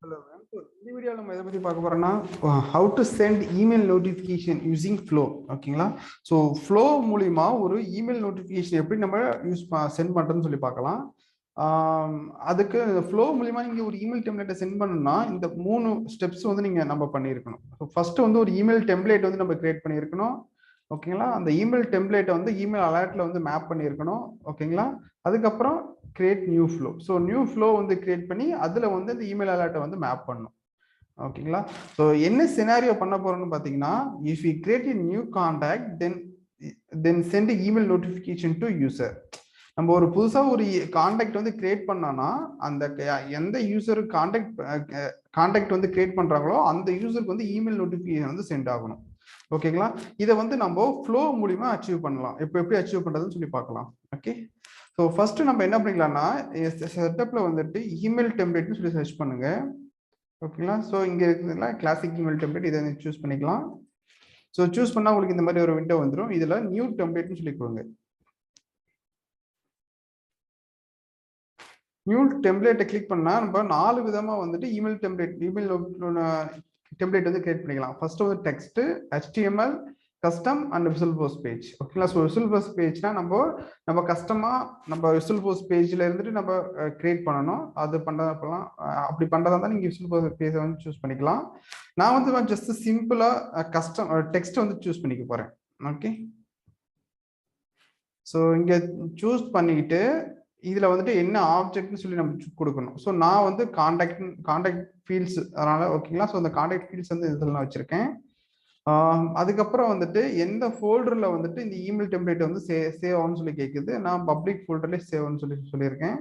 Hello, ma'am. So, இந்த வீடியோவில் நம்ம எதை பற்றி பார்க்க போறோம்னா how to send email notification using flow. ஓகேங்களா? ஸோ ஃப்ளோ மூலிமா ஒரு இமெயில் நோட்டிஃபிகேஷன் எப்படி நம்ம சென்ட் பண்ணுறதுன்னு சொல்லி பார்க்கலாம். அதுக்கு ஃப்ளோ மூலிமா நீங்கள் ஒரு இமெயில் டெம்ப்ளேட்டை சென்ட் பண்ணணும்னா இந்த 3 ஸ்டெப்ஸ் வந்து நம்ம பண்ணியிருக்கணும். ஸோ ஃபர்ஸ்ட் வந்து ஒரு இமெயில் டெம்ப்ளேட் வந்து நம்ம கிரியேட் பண்ணியிருக்கணும். ஓகேங்களா? அந்த இமெயில் டெம்ப்ளேட்டை வந்து இமெயில் அலர்ட்ல வந்து மேப் பண்ணியிருக்கணும். ஓகேங்களா? அதுக்கப்புறம் create new flow. So new flow வந்து கிரியேட் பண்ணி அதில் வந்து இந்த இமெயில் அலர்ட்டை வந்து மேப் பண்ணணும். ஓகேங்களா? ஸோ என்ன சினாரியோ பண்ண போறோம்னு பார்த்தீங்கன்னா, if you create a new contact then send email notification to user. நம்ம ஒரு புதுசாக ஒரு கான்டாக்ட் வந்து கிரியேட் பண்ணோம்னா அந்த எந்த யூசருக்கு கான்டாக்ட் வந்து கிரியேட் பண்றாங்களோ அந்த யூசருக்கு வந்து இமெயில் நோட்டிஃபிகேஷன் வந்து சென்ட் ஆகணும். ஓகேங்களா? இதை வந்து நம்ம ஃப்ளோ மூலியமா அச்சீவ் பண்ணலாம். இப்போ எப்படி அச்சீவ் பண்றதுன்னு சொல்லி பார்க்கலாம். ஓகே. ஸோ ஃபர்ஸ்ட் நம்ம என்ன பண்ணிக்கலாம்னா செட்டப்ல வந்துட்டு இமெயில் டெம்ப்ளேட்னு சொல்லி சர்ச் பண்ணுங்க. ஓகேங்களா? ஸோ இங்கே இருக்குதுல கிளாசிக் இமெயில் டெம்ப்ளேட், இதை சூஸ் பண்ணிக்கலாம். ஸோ சூஸ் பண்ணால் உங்களுக்கு இந்த மாதிரி ஒரு விண்டோ வந்துடும். இதில் நியூ டெம்ப்ளேட்னு சொல்லி கொடுங்க. நியூ டெம்ப்ளேட்டை கிளிக் பண்ணால் நம்ம 4 விதமாக வந்துட்டு இமெயில் டெம்ப்ளேட் வந்து கிரியேட் பண்ணிக்கலாம். ஃபர்ஸ்ட் வந்து text, HTML, custom and whistle post page. ஓகேங்களா? ஸோ விசில் போஸ்ட் பேஜ்னா நம்ம கஸ்டமாக நம்ம விசில் போஸ்ட் பேஜில் இருந்துட்டு நம்ம கிரியேட் பண்ணணும். அது பண்ணுறப்பெல்லாம் அப்படி பண்ணுறதா தான் நீங்கள் விசில் போஸ்ட் பேஜை வந்து சூஸ் பண்ணிக்கலாம். நான் வந்து ஜஸ்ட் சிம்பிளாக கஸ்டம் டெக்ஸ்ட் வந்து சூஸ் பண்ணிக்க போகிறேன். ஓகே. ஸோ இங்கே சூஸ் பண்ணிக்கிட்டு இதில் வந்துட்டு என்ன ஆப்ஜெக்ட்னு சொல்லி நம்ம கொடுக்கணும். ஸோ நான் வந்து கான்டாக்ட் ஃபீல்ட்ஸ் அதனால ஓகேங்களா? ஸோ அந்த கான்டாக்ட் ஃபீல்ட்ஸ் வந்து இதில் நான் வச்சுருக்கேன். அதுக்கப்புறம் வந்துட்டு எந்த ஃபோல்டரில் வந்துட்டு இந்த இமெயில் டெம்ப்ளேட் வந்து சேவ் ஆகும்னு சொல்லி கேட்குது. நான் பப்ளிக் ஃபோல்டர்லேயே சேவ் ஆகும்னு சொல்லியிருக்கேன்.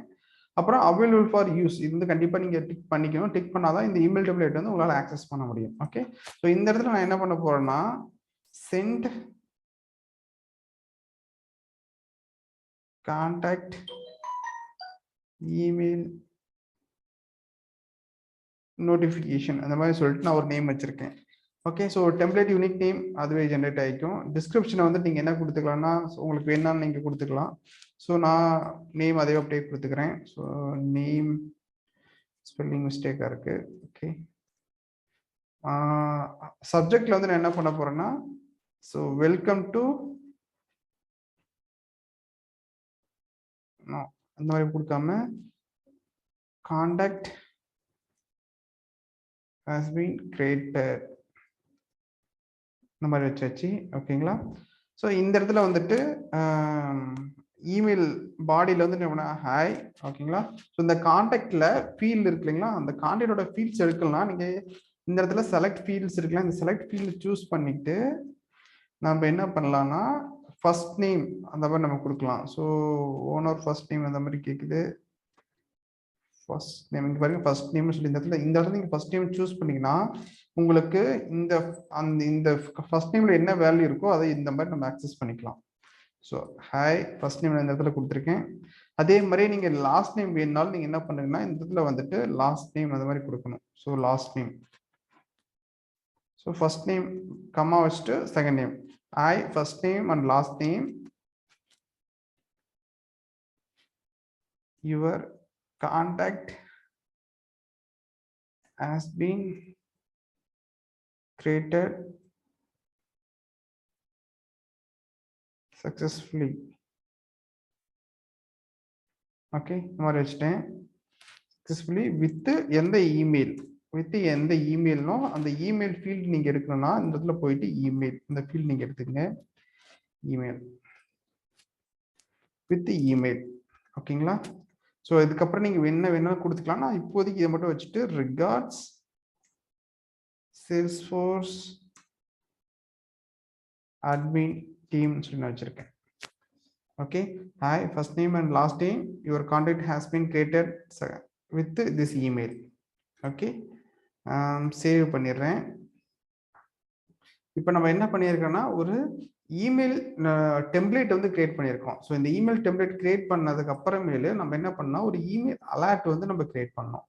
அப்புறம் அவைலபிள் ஃபார் யூஸ் இது வந்து கண்டிப்பாக நீங்கள் டிக் பண்ணிக்கணும். டிக் பண்ணாதான் இந்த இமெயில் டெம்ப்ளேட் வந்து உங்களால் ஆக்சஸ் பண்ண முடியும். ஓகே. ஸோ இந்த இடத்துல நான் என்ன பண்ண போறேன்னா சென்ட் கான்டாக்ட் இமெயில் நோட்டிஃபிகேஷன் அந்த மாதிரி சொல்லிட்டு நான் ஒரு நேம் வச்சிருக்கேன். Okay. So template unique name அதுவே ஜென்ரேட் ஆகிக்கும். டிஸ்கிரிப்ஷனை வந்து நீங்கள் என்ன கொடுத்துக்கலாம்னா உங்களுக்கு வேணான்னு நீங்கள் கொடுத்துக்கலாம். ஸோ நான் நேம் அதே அப்படியே கொடுத்துக்கிறேன். ஸோ நேம் ஸ்பெல்லிங் மிஸ்டேக்காக இருக்கு. ஓகே. சப்ஜெக்ட்ல வந்து நான் என்ன பண்ண போறேன்னா ஸோ வெல்கம் டு அந்த மாதிரி கொடுக்காம கான்டாக்ட் has been created இந்த மாதிரி வச்சாச்சு. ஓகேங்களா? ஸோ இந்த இடத்துல வந்துட்டு இமெயில் பாடியில் வந்து என்ன ஹாய். ஓகேங்களா? ஸோ இந்த கான்டாக்டில் ஃபீல்டு இருக்கு இல்லைங்களா? அந்த கான்டாக்டோட ஃபீல்ட்ஸ் எடுக்கலாம். நீங்கள் இந்த இடத்துல செலக்ட் ஃபீல்ட்ஸ் இருக்குல்ல, இந்த செலக்ட் ஃபீல்டு சூஸ் பண்ணிட்டு நம்ம என்ன பண்ணலாம்னா ஃபர்ஸ்ட் நேம் அந்த மாதிரி நம்ம கொடுக்கலாம். ஸோ ஓனர் ஃபர்ஸ்ட் நேம் அந்த மாதிரி கேட்குது. ஃபர்ஸ்ட் நேம் இங்கே பாருங்க, ஃபர்ஸ்ட் நேம்னு சொல்லி இந்த இடத்துல நீங்கள் ஃபர்ஸ்ட் நேம் சூஸ் பண்ணிங்கன்னா உங்களுக்கு இந்த ஃபர்ஸ்ட் நேம்ல என்ன வேல்யூ இருக்கோ அதை இந்த மாதிரி நம்ம ஆக்சஸ் பண்ணிக்கலாம். ஸோ ஹாய் ஃபர்ஸ்ட் நேம் இந்த இடத்துல கொடுத்துருக்கேன். அதே மாதிரி நீங்கள் லாஸ்ட் நேம் வேணுனாலும் நீங்கள் என்ன பண்ணுங்கன்னா இந்த இடத்துல வந்துட்டு லாஸ்ட் நேம் அந்த மாதிரி கொடுக்கணும். So last name, so first name comma வச்சுட்டு second name hi first name and last name your contact has been created successfully. Okay. இந்த மாதிரி வச்சுட்டேன். சக்ஸஸ்ஃபுல்லி வித் எந்த இமெயில்னோ அந்த இமெயில் ஃபீல்டு நீங்கள் எடுக்கணும்னா இந்த இடத்துல போயிட்டு இமெயில் இந்த ஃபீல்டு நீங்கள் எடுத்துக்கங்க. Email with email. ஓகேங்களா? ஸோ இதுக்கப்புறம் நீங்கள் என்ன வேணாலும் கொடுத்துக்கலாம். நான் இப்போதைக்கு இதை மட்டும் வச்சுட்டு ரிகார்ட்ஸ் சேல்ஸ்ஃபோர்ஸ் அட்மின் டீம் சொல்லி நான் வச்சிருக்கேன். Okay. Hi first name and last name your contact has been created with this email. Okay. Save பண்ணிடுறேன். இப்போ நம்ம என்ன பண்ணியிருக்கோம்னா ஒரு இமெயில் டெம்ப்ளேட் வந்து கிரியேட் பண்ணியிருக்கோம். ஸோ இந்த இமெயில் டெம்ப்ளேட் கிரியேட் பண்ணதுக்கு அப்புறமேலு நம்ம என்ன பண்ணோம் ஒரு இமெயில் அலர்ட் வந்து நம்ம கிரியேட் பண்ணோம்.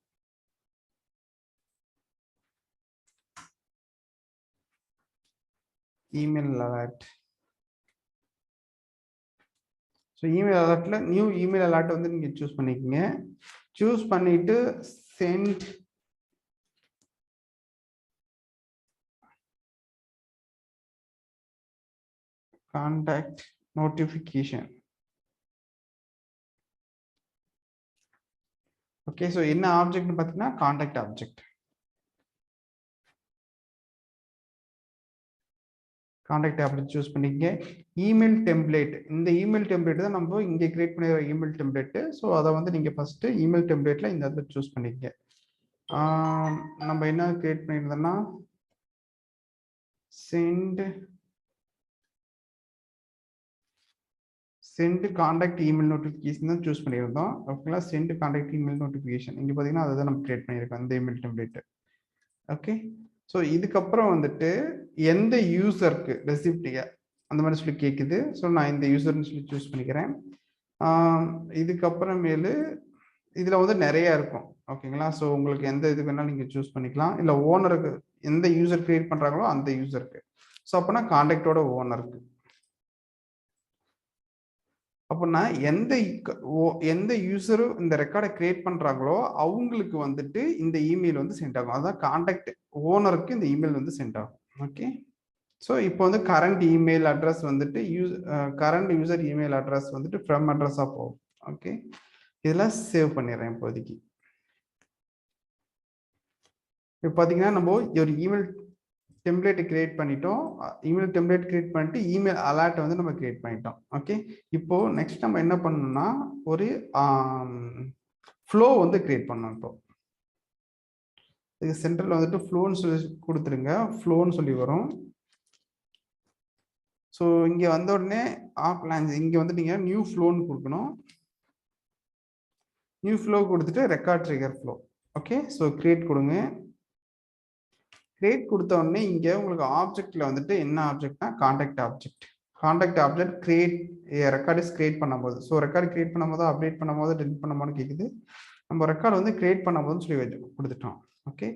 Email alert. ஸோ இமெயில் அலர்ட்ல நியூ இமெயில் அலர்ட் வந்து நீங்கள் சூஸ் பண்ணிக்கோங்க. சூஸ் பண்ணிட்டு send contact notification. Okay, so என்ன ஆப்ஜெக்ட்னு பார்த்தீங்கன்னா contact object. Contact object choose பண்ணிக்கங்க. இமெயில் டெம்ப்ளேட், இந்த இமெயில் டெம்ப்ளேட் தான் நம்ம இங்கே கிரியேட் பண்ணிடுற இமெயில் டெம்ப்ளேட். ஸோ அதை வந்து நீங்கள் ஃபர்ஸ்ட் இமெயில் டெம்ப்ளேட்ல இந்த இடத்துல சூஸ் பண்ணிக்கங்க. நம்ம என்ன கிரியேட் பண்ணியிருந்தோம்னா சென்ட் கான்டாக்ட் இமெயில் நோட்டிஃபிகேஷன் தான் சூஸ் பண்ணியிருந்தோம். ஓகேங்களா, சென்ட் கான்டாக்ட் இமெயில் நோட்டிஃபிகேஷன் இங்கே பார்த்தீங்கன்னா அதை தான் நம்ம கிரியேட் பண்ணியிருக்கோம், இந்த இமெயில் டெம்ப்ளேட். ஓகே, ஸோ இதுக்கப்புறம் வந்துட்டு எந்த யூசருக்கு ரெசிப்ட் அந்த மாதிரி சொல்லி கேட்குது. ஸோ நான் இந்த யூசர்னு சொல்லி சூஸ் பண்ணிக்கிறேன். இதுக்கப்புறமேலு இதில் வந்து நிறைய இருக்கும். ஓகேங்களா, ஸோ உங்களுக்கு எந்த இது வேணாலும் நீங்கள் சூஸ் பண்ணிக்கலாம். இல்லை ஓனருக்கு எந்த யூசர் கிரியேட் பண்ணுறாங்களோ அந்த யூசருக்கு. ஸோ அப்போனா கான்டாக்டோட ஓனருக்கு. அப்படின்னா எந்த யூசரும் இந்த ரெக்கார்டை கிரியேட் பண்றாங்களோ அவங்களுக்கு வந்துட்டு இந்த இமெயில் வந்து சென்ட் ஆகும். அதான் கான்டாக்ட் ஓனருக்கு இந்த இமெயில் வந்து சென்ட் ஆகும். ஓகே, ஸோ இப்போ வந்து கரண்ட் இமெயில் அட்ரஸ் வந்துட்டு கரண்ட் யூசர் இமெயில் அட்ரஸ் வந்துட்டு ஃப்ரம் அட்ரஸாக போகும். ஓகே, இதெல்லாம் சேவ் பண்ணிடுறேன் இப்போதைக்கு. இப்போ பார்த்தீங்கன்னா நம்ம ஒரு இமெயில் டெம்ப்ளேட் கிரியேட் பண்ணிட்டோம். இமெயில் டெம்ப்ளேட் கிரியேட் பண்ணிட்டு இமெயில் அலர்ட் வந்து நம்ம கிரியேட் பண்ணிட்டோம். ஓகே, இப்போ நெக்ஸ்ட் நம்ம என்ன பண்ணணும்னா ஒரு ஃப்ளோ வந்து கிரியேட் பண்ணணும். இப்போ இது சென்டர்ல வந்துட்டு ஃப்ளோன்னு சொல்லி கொடுத்துருங்க. ஃப்ளோன்னு சொல்லி வரும். ஸோ இங்கே வந்த உடனே இங்கே வந்து நீங்கள் நியூ ஃப்ளோன்னு கொடுக்கணும். நியூ ஃப்ளோ கொடுத்துட்டு record trigger flow. Okay, so create கொடுங்க. கிரியேட் கொடுத்த உடனே இங்கே உங்களுக்கு ஆப்ஜெக்ட்ல வந்துட்டு என்ன ஆப்ஜெக்ட்னா contact object. Contact object create record create பண்ணும்போது, ஸோ ரெக்கார்டு கிரியேட் பண்ணும்போது அப்டேட் பண்ணும்போது டெலிட் பண்ணும்போது கேட்குது. நம்ம ரெக்கார்டு வந்து கிரியேட் பண்ணும்போதுன்னு சொல்லி கொடுத்துட்டோம். ஓகே,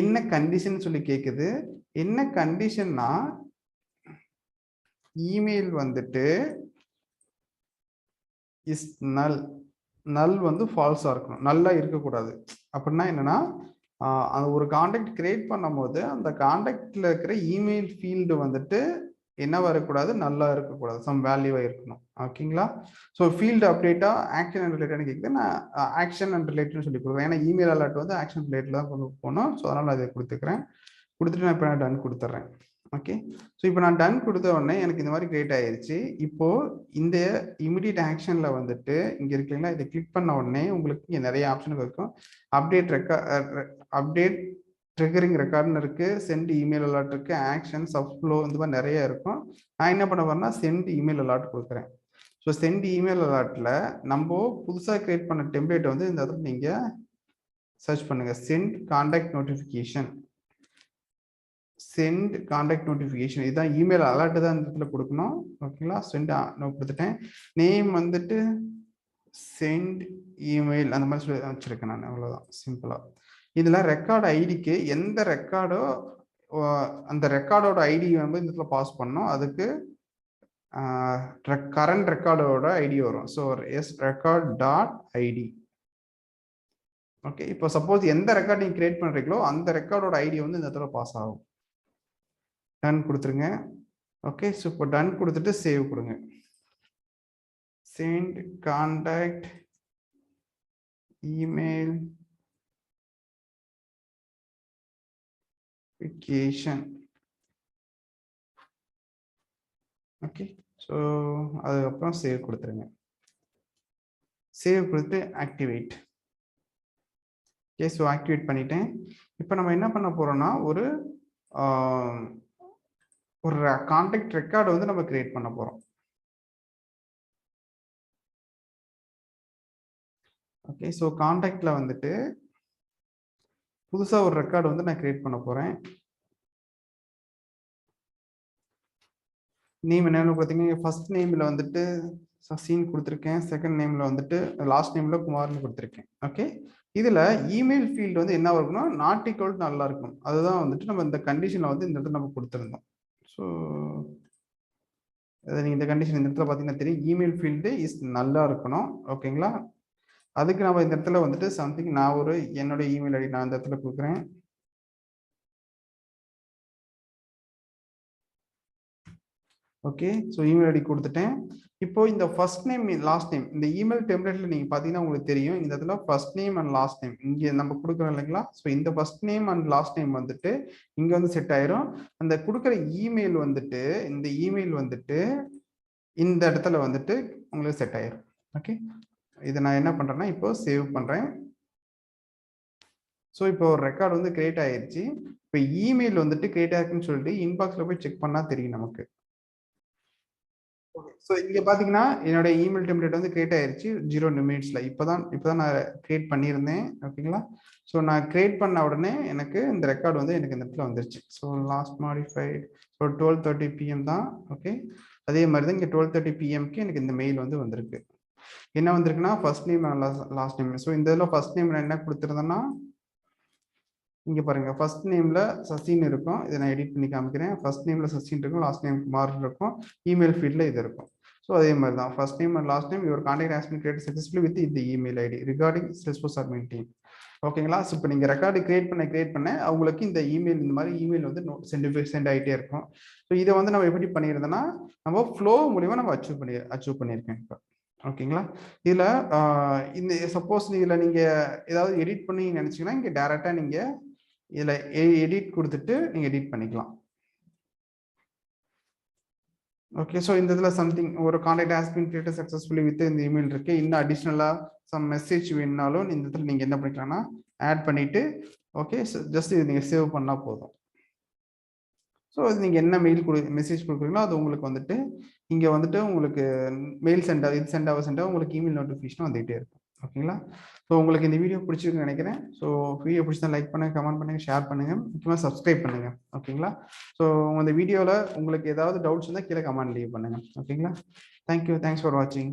என்ன கண்டிஷன் சொல்லி கேட்குது. என்ன கண்டிஷன்னா இமெயில் வந்துட்டு இஸ் நல். நல் வந்து ஃபால்ஸா இருக்கணும், நல்லா இருக்கக்கூடாது. அப்படின்னா என்னன்னா அந்த ஒரு கான்டாக்ட் கிரியேட் பண்ணும்போது அந்த கான்டாக்ட்ல இருக்கிற இமெயில் ஃபீல்டு வந்துட்டு என்னவா இருக்கக்கூடாது, நல்லா இருக்கக்கூடாது, சம் வேல்யூவா இருக்கணும். ஓகேங்களா, ஸோ ஃபீல்டு அப்டேட்டா ஆக்ஷன் அண்ட் ரிலேட்டட் கேட்குது. நான் ஆக்ஷன் அண்ட் ரிலேட்டட்னு சொல்லி கொடுக்குறேன். ஏன்னா இமெயில் அலர்ட் வந்து ஆக்ஷன் ரிலேட்டட் தான் கொண்டு போகணும். ஸோ அதனால அதை கொடுத்துக்கிறேன். கொடுத்துட்டு நான் இப்போ நான் டன் கொடுத்துட்றேன். ஓகே, ஸோ இப்போ நான் டன் கொடுத்த உடனே எனக்கு இந்த மாதிரி கிரியேட் ஆயிருச்சு. இப்போ இந்த இமிடியட் ஆக்ஷன்ல வந்துட்டு இங்க இருக்கீங்களா, இதை கிளிக் பண்ண உடனே உங்களுக்கு இங்கே நிறைய ஆப்ஷன் இருக்கும். அப்டேட் ட்ரிகரிங் ரெக்கார்டுன்னு இருக்கு, சென்ட் இமெயில் அலர்ட் இருக்கு, ஆக்ஷன் சப்ஃப்ளோ இந்த மாதிரி நிறைய இருக்கும். நான் என்ன பண்ண போறேன்னா சென்ட் இமெயில் அலர்ட் கொடுக்குறேன். ஸோ சென்ட் இமெயில் அலர்ட்ல நம்ம புதுசாக கிரியேட் பண்ண டெம்ப்ளேட் வந்து இந்த இடத்துல நீங்க சர்ச் பண்ணுங்க. Send contact notification, send contact notification, இதுதான் இமெயில் அலர்ட் தான் இந்த இடத்துல கொடுக்கணும். ஓகேங்களா, சென்ட் கொடுத்துட்டேன். நேம் வந்துட்டு சென்ட் இமெயில் அந்த மாதிரி சொல்லி வச்சிருக்கேன் நான். அவ்வளோதான், சிம்பிளா. இதுல ரெக்கார்டு ஐடிக்கு எந்த ரெக்கார்டோ அந்த ரெக்கார்டோட ஐடி வந்து இந்த இடத்துல பாஸ் பண்ணோம். அதுக்கு கரண்ட் ரெக்கார்டோட ஐடி வரும். So S record dot ID. Okay, இப்போ சப்போஸ் எந்த ரெக்கார்ட் நீங்க கிரியேட் பண்றீங்களோ அந்த ரெக்கார்டோட ஐடி வந்து இந்த இடத்துல பாஸ் ஆகும். டன் கொடுத்துருங்க. ஓகே, ஸோ இப்போ டன் கொடுத்துட்டு சேவ் கொடுங்க. Send contact email okay, so அதுக்கப்புறம் சேவ் கொடுத்துருங்க. சேவ் கொடுத்து ஆக்டிவேட். ஓகே, ஸோ ஆக்டிவேட் பண்ணிட்டேன். இப்போ நம்ம என்ன பண்ண போறோம்னா ஒரு கான்டாக்ட் ரெக்கார்டு வந்து நம்ம கிரியேட் பண்ண போறோம். ஓகே, ஸோ கான்டாக்ட்ல வந்துட்டு புதுசா ஒரு ரெக்கார்டு வந்து நான் கிரியேட் பண்ண போறேன். நேம் என்னன்னு பார்த்தீங்கன்னா ஃபர்ஸ்ட் நேம்ல வந்துட்டு சசின் கொடுத்துருக்கேன். செகண்ட் நேம்ல வந்துட்டு லாஸ்ட் நேம்ல குமார்னு கொடுத்துருக்கேன். ஓகே, இதுல இமெயில் ஃபீல்டு வந்து என்ன இருக்குன்னா நாட் ஈக்குவல் நல்லா இருக்கும். அதுதான் வந்துட்டு நம்ம இந்த கண்டிஷன்ல வந்து இந்த இடத்துல நம்ம கொடுத்துருந்தோம். ஸோ நீங்க இந்த கண்டிஷன் இந்த இடத்துல பார்த்தீங்கன்னா தெரியும், இமெயில் ஃபீல்டு இஸ் நல்லா இருக்கணும். ஓகேங்களா, அதுக்கு நம்ம இந்த இடத்துல வந்துட்டு சம்திங் நான் ஒரு என்னோட இமெயில் ஐடி நான் இந்த இடத்துல கொடுக்குறேன். ஓகே, ஸோ இமெயில் ஐடி கொடுத்துட்டேன். இப்போ இந்த ஃபர்ஸ்ட் நேம் லாஸ்ட் நேம் இந்த இமெயில் டெம்ப்ளேட்ல நீங்க பாத்தீங்கன்னா உங்களுக்கு தெரியும், இந்த இடத்துல first name and last name இங்க நம்ம கொடுக்குறோம் இல்லைங்களா? ஸோ இந்த first name and last name வந்துட்டு இங்க வந்து செட் ஆயிரும். அந்த கொடுக்குற இமெயில் வந்துட்டு இந்த இமெயில் வந்துட்டு இந்த இடத்துல வந்துட்டு உங்களுக்கு செட் ஆயிரும். ஓகே, இதை நான் என்ன பண்றேன்னா இப்போ சேவ் பண்றேன். ஸோ இப்போ ஒரு ரெக்கார்டு வந்து கிரியேட் ஆயிருச்சு. இப்போ இமெயில் வந்துட்டு கிரியேட் ஆயிருக்குன்னு சொல்லிட்டு இன்பாக்ஸ்ல போய் செக் பண்ணா தெரியும் நமக்கு. ஸோ இங்க பாத்தீங்கன்னா என்னோட இமெயில் டெம்ப்ளேட் வந்து கிரியேட் ஆயிருச்சு 0 நிமிட்ஸ்ல. இப்பதான் நான் கிரியேட் பண்ணியிருந்தேன். ஓகேங்களா? ஸோ நான் கிரியேட் பண்ண உடனே எனக்கு இந்த ரெக்கார்டு வந்து எனக்கு இந்த இடத்துல வந்துருச்சு. So last modified so 12:30 PM தான். ஓகே, அதே மாதிரி தான் இங்க 12:30 PMக்கு எனக்கு இந்த மெயில் வந்து வந்திருக்கு. என்ன வந்திருக்குன்னா first name last name. So இந்த இதில் ஃபர்ஸ்ட் நேம் நான் என்ன கொடுத்துருந்தேன்னா இங்க பாருங்க, ஃபர்ஸ்ட் நேம்ல சசின் இருக்கும். இதை நான் எடிட் பண்ணி காமிக்கிறேன். ஃபர்ஸ்ட் நேம்ல சசின் இருக்கும், லாஸ்ட் நேம் குமார் இருக்கும், இமெயில் ஃபீல்ட்ல இது இருக்கும். ஸோ அதே மாதிரி தான் first name and last name your contact has been created successfully with இந்த email ID regarding Salesforce admin team. ஓகேங்களா? ஸோ இப்போ நீங்க ரெக்கார்டு கிரியேட் பண்ண அவங்களுக்கு இந்த இமெயில் இந்த மாதிரி இமெயில் வந்து சென்ட் ஆகிட்டே இருக்கும். ஸோ இதை வந்து நம்ம எப்படி பண்ணியிருந்தோம்னா நம்ம ஃப்ளோ மூலியமா நம்ம அச்சீவ் பண்ணியிருக்கேன் இப்போ. ஓகேங்களா? இதுல இந்த சப்போஸ் இதுல நீங்க ஏதாவது எடிட் பண்ணி நினைச்சீங்கன்னா இங்க டைரக்டா நீங்க இதுல எடிட் கொடுத்துட்டு நீங்க எடிட் பண்ணிக்கலாம். ஓகே, ஸோ இந்த இதில் சம்திங் ஒரு contact has been created successfully with இந்த இமெயில் இருக்கு. இன்னும் அடிஷ்னலாக சம் மெசேஜ் வேணுனாலும் இந்த இடத்துல நீங்கள் என்ன பண்ணிக்கலாம்னா ஆட் பண்ணிட்டு ஓகே ஜஸ்ட் இது நீங்கள் சேவ் பண்ணால் போதும். ஸோ அது நீங்கள் என்ன மெசேஜ் கொடுக்குறீங்களோ அது உங்களுக்கு வந்துட்டு இங்கே வந்துட்டு உங்களுக்கு மெயில் சென்ட் ஆக உங்களுக்கு இமெயில் நோட்டிஃபிகேஷன் வந்துகிட்டே இருக்கும். ஓகேங்களா? ஸோ உங்களுக்கு இந்த வீடியோ பிடிச்சிருக்குன்னு நினைக்கிறேன். ஸோ வீடியோ பிடிச்சா லைக் பண்ணுங்க, கமெண்ட் பண்ணுங்க, ஷேர் பண்ணுங்க, முக்கியமாக சப்ஸ்கிரைப் பண்ணுங்க. ஓகேங்களா? ஸோ இந்த வீடியோவில் உங்களுக்கு ஏதாவது டவுட்ஸ் இருந்தால் கீழே கமெண்ட் லீவ் பண்ணுங்க. ஓகேங்களா? தேங்க்யூ, தேங்க்ஸ் ஃபார் வாட்சிங்.